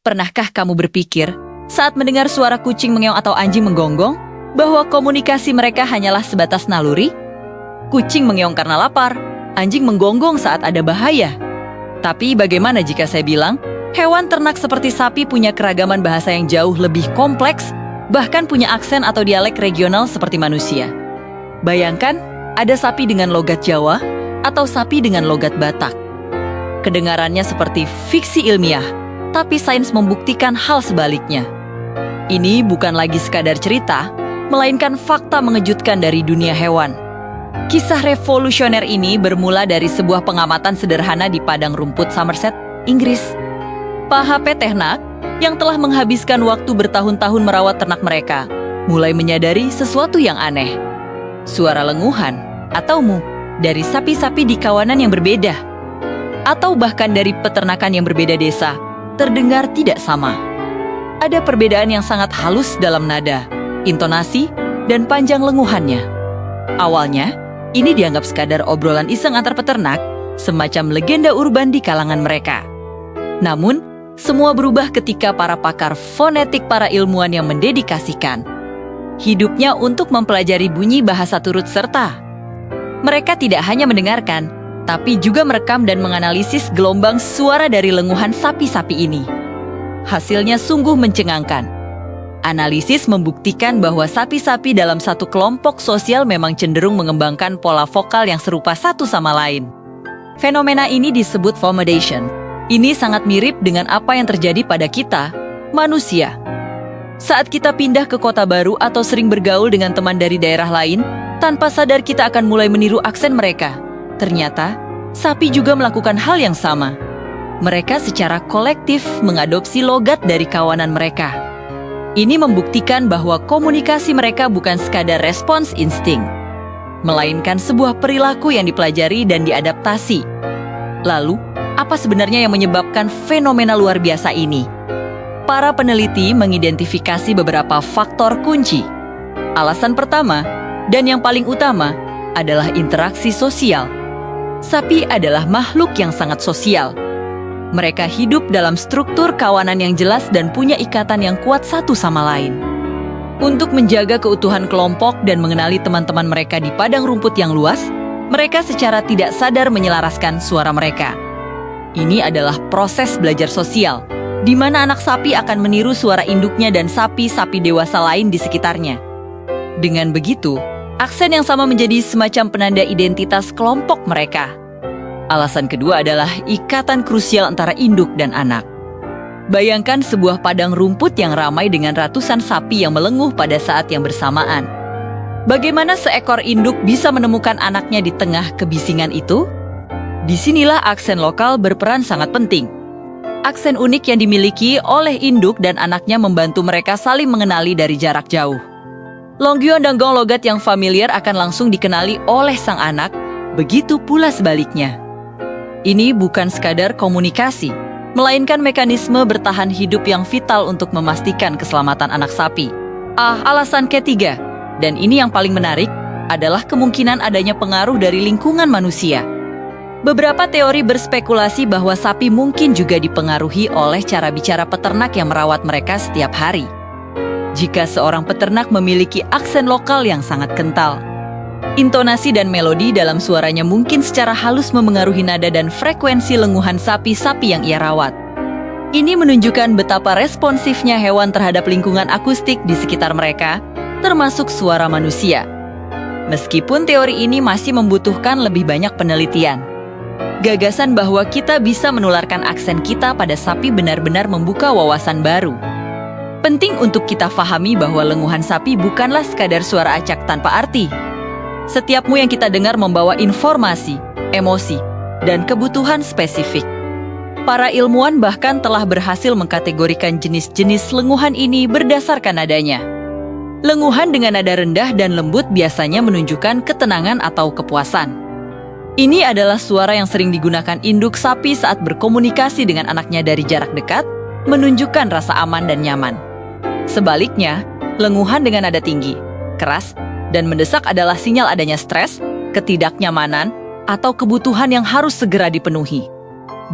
Pernahkah kamu berpikir, saat mendengar suara kucing mengeong atau anjing menggonggong, bahwa komunikasi mereka hanyalah sebatas naluri? Kucing mengeong karena lapar, anjing menggonggong saat ada bahaya. Tapi bagaimana jika saya bilang, hewan ternak seperti sapi punya keragaman bahasa yang jauh lebih kompleks, bahkan punya aksen atau dialek regional seperti manusia? Bayangkan, ada sapi dengan logat Jawa atau sapi dengan logat Batak. Kedengarannya seperti fiksi ilmiah, tapi sains membuktikan hal sebaliknya. Ini bukan lagi sekadar cerita, melainkan fakta mengejutkan dari dunia hewan. Kisah revolusioner ini bermula dari sebuah pengamatan sederhana di padang rumput Somerset, Inggris. Pak HP Tehnak, yang telah menghabiskan waktu bertahun-tahun merawat ternak mereka, mulai menyadari sesuatu yang aneh. Suara lenguhan atau mu dari sapi-sapi di kawanan yang berbeda, atau bahkan dari peternakan yang berbeda desa, terdengar tidak sama. Ada perbedaan yang sangat halus dalam nada, intonasi, dan panjang lenguhannya. Awalnya, ini dianggap sekadar obrolan iseng antar peternak, semacam legenda urban di kalangan mereka. Namun, semua berubah ketika para pakar fonetik, para ilmuwan yang mendedikasikan hidupnya untuk mempelajari bunyi bahasa turut serta. Mereka tidak hanya mendengarkan, tapi juga merekam dan menganalisis gelombang suara dari lenguhan sapi-sapi ini. Hasilnya sungguh mencengangkan. Analisis membuktikan bahwa sapi-sapi dalam satu kelompok sosial memang cenderung mengembangkan pola vokal yang serupa satu sama lain. Fenomena ini disebut fomodation. Ini sangat mirip dengan apa yang terjadi pada kita, manusia. Saat kita pindah ke kota baru atau sering bergaul dengan teman dari daerah lain, tanpa sadar kita akan mulai meniru aksen mereka. Ternyata, sapi juga melakukan hal yang sama. Mereka secara kolektif mengadopsi logat dari kawanan mereka. Ini membuktikan bahwa komunikasi mereka bukan sekadar respons insting, melainkan sebuah perilaku yang dipelajari dan diadaptasi. Lalu, apa sebenarnya yang menyebabkan fenomena luar biasa ini? Para peneliti mengidentifikasi beberapa faktor kunci. Alasan pertama, dan yang paling utama, adalah interaksi sosial. Sapi adalah makhluk yang sangat sosial. Mereka hidup dalam struktur kawanan yang jelas dan punya ikatan yang kuat satu sama lain. Untuk menjaga keutuhan kelompok dan mengenali teman-teman mereka di padang rumput yang luas, mereka secara tidak sadar menyelaraskan suara mereka. Ini adalah proses belajar sosial, di mana anak sapi akan meniru suara induknya dan sapi-sapi dewasa lain di sekitarnya. Dengan begitu, aksen yang sama menjadi semacam penanda identitas kelompok mereka. Alasan kedua adalah ikatan krusial antara induk dan anak. Bayangkan sebuah padang rumput yang ramai dengan ratusan sapi yang melenguh pada saat yang bersamaan. Bagaimana seekor induk bisa menemukan anaknya di tengah kebisingan itu? Disinilah aksen lokal berperan sangat penting. Aksen unik yang dimiliki oleh induk dan anaknya membantu mereka saling mengenali dari jarak jauh. Longgyuan dan gong logat yang familiar akan langsung dikenali oleh sang anak, begitu pula sebaliknya. Ini bukan sekadar komunikasi, melainkan mekanisme bertahan hidup yang vital untuk memastikan keselamatan anak sapi. Alasan ketiga, dan ini yang paling menarik, adalah kemungkinan adanya pengaruh dari lingkungan manusia. Beberapa teori berspekulasi bahwa sapi mungkin juga dipengaruhi oleh cara bicara peternak yang merawat mereka setiap hari. Jika seorang peternak memiliki aksen lokal yang sangat kental, intonasi dan melodi dalam suaranya mungkin secara halus memengaruhi nada dan frekuensi lenguhan sapi-sapi yang ia rawat. Ini menunjukkan betapa responsifnya hewan terhadap lingkungan akustik di sekitar mereka, termasuk suara manusia. Meskipun teori ini masih membutuhkan lebih banyak penelitian, gagasan bahwa kita bisa menularkan aksen kita pada sapi benar-benar membuka wawasan baru. Penting untuk kita fahami bahwa lenguhan sapi bukanlah sekadar suara acak tanpa arti. Setiap mu yang kita dengar membawa informasi, emosi, dan kebutuhan spesifik. Para ilmuwan bahkan telah berhasil mengkategorikan jenis-jenis lenguhan ini berdasarkan nadanya. Lenguhan dengan nada rendah dan lembut biasanya menunjukkan ketenangan atau kepuasan. Ini adalah suara yang sering digunakan induk sapi saat berkomunikasi dengan anaknya dari jarak dekat, menunjukkan rasa aman dan nyaman. Sebaliknya, lenguhan dengan nada tinggi, keras, dan mendesak adalah sinyal adanya stres, ketidaknyamanan, atau kebutuhan yang harus segera dipenuhi.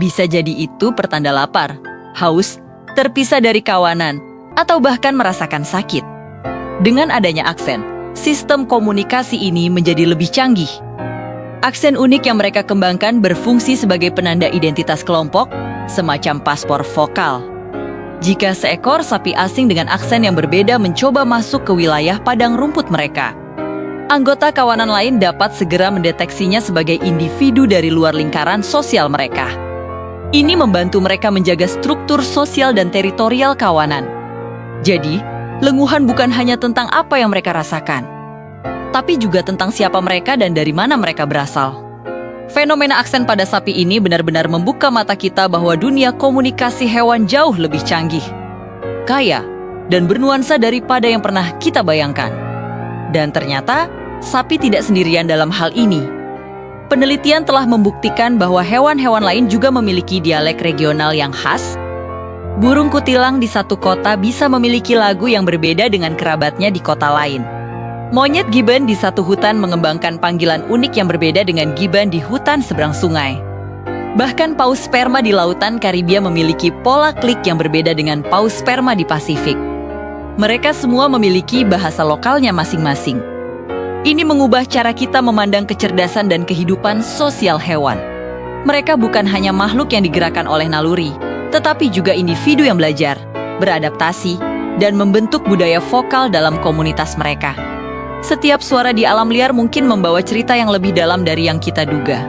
Bisa jadi itu pertanda lapar, haus, terpisah dari kawanan, atau bahkan merasakan sakit. Dengan adanya aksen, sistem komunikasi ini menjadi lebih canggih. Aksen unik yang mereka kembangkan berfungsi sebagai penanda identitas kelompok, semacam paspor vokal. Jika seekor sapi asing dengan aksen yang berbeda mencoba masuk ke wilayah padang rumput mereka, anggota kawanan lain dapat segera mendeteksinya sebagai individu dari luar lingkaran sosial mereka. Ini membantu mereka menjaga struktur sosial dan teritorial kawanan. Jadi, lenguhan bukan hanya tentang apa yang mereka rasakan, tapi juga tentang siapa mereka dan dari mana mereka berasal. Fenomena aksen pada sapi ini benar-benar membuka mata kita bahwa dunia komunikasi hewan jauh lebih canggih, kaya, dan bernuansa daripada yang pernah kita bayangkan. Dan ternyata, sapi tidak sendirian dalam hal ini. Penelitian telah membuktikan bahwa hewan-hewan lain juga memiliki dialek regional yang khas. Burung kutilang di satu kota bisa memiliki lagu yang berbeda dengan kerabatnya di kota lain. Monyet gibbon di satu hutan mengembangkan panggilan unik yang berbeda dengan gibbon di hutan seberang sungai. Bahkan paus sperma di lautan Karibia memiliki pola klik yang berbeda dengan paus sperma di Pasifik. Mereka semua memiliki bahasa lokalnya masing-masing. Ini mengubah cara kita memandang kecerdasan dan kehidupan sosial hewan. Mereka bukan hanya makhluk yang digerakkan oleh naluri, tetapi juga individu yang belajar, beradaptasi, dan membentuk budaya vokal dalam komunitas mereka. Setiap suara di alam liar mungkin membawa cerita yang lebih dalam dari yang kita duga.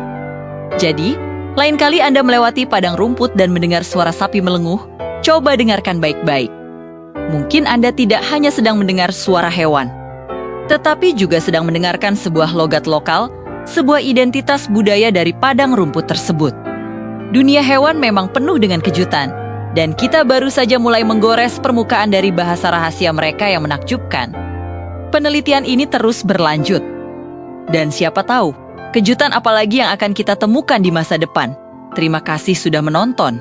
Jadi, lain kali Anda melewati padang rumput dan mendengar suara sapi melenguh, coba dengarkan baik-baik. Mungkin Anda tidak hanya sedang mendengar suara hewan, tetapi juga sedang mendengarkan sebuah logat lokal, sebuah identitas budaya dari padang rumput tersebut. Dunia hewan memang penuh dengan kejutan, dan kita baru saja mulai menggores permukaan dari bahasa rahasia mereka yang menakjubkan. Penelitian ini terus berlanjut. Dan siapa tahu, kejutan apa lagi yang akan kita temukan di masa depan. Terima kasih sudah menonton.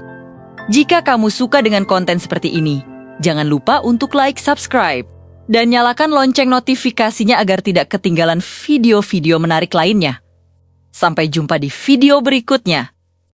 Jika kamu suka dengan konten seperti ini, jangan lupa untuk like, subscribe, dan nyalakan lonceng notifikasinya agar tidak ketinggalan video-video menarik lainnya. Sampai jumpa di video berikutnya.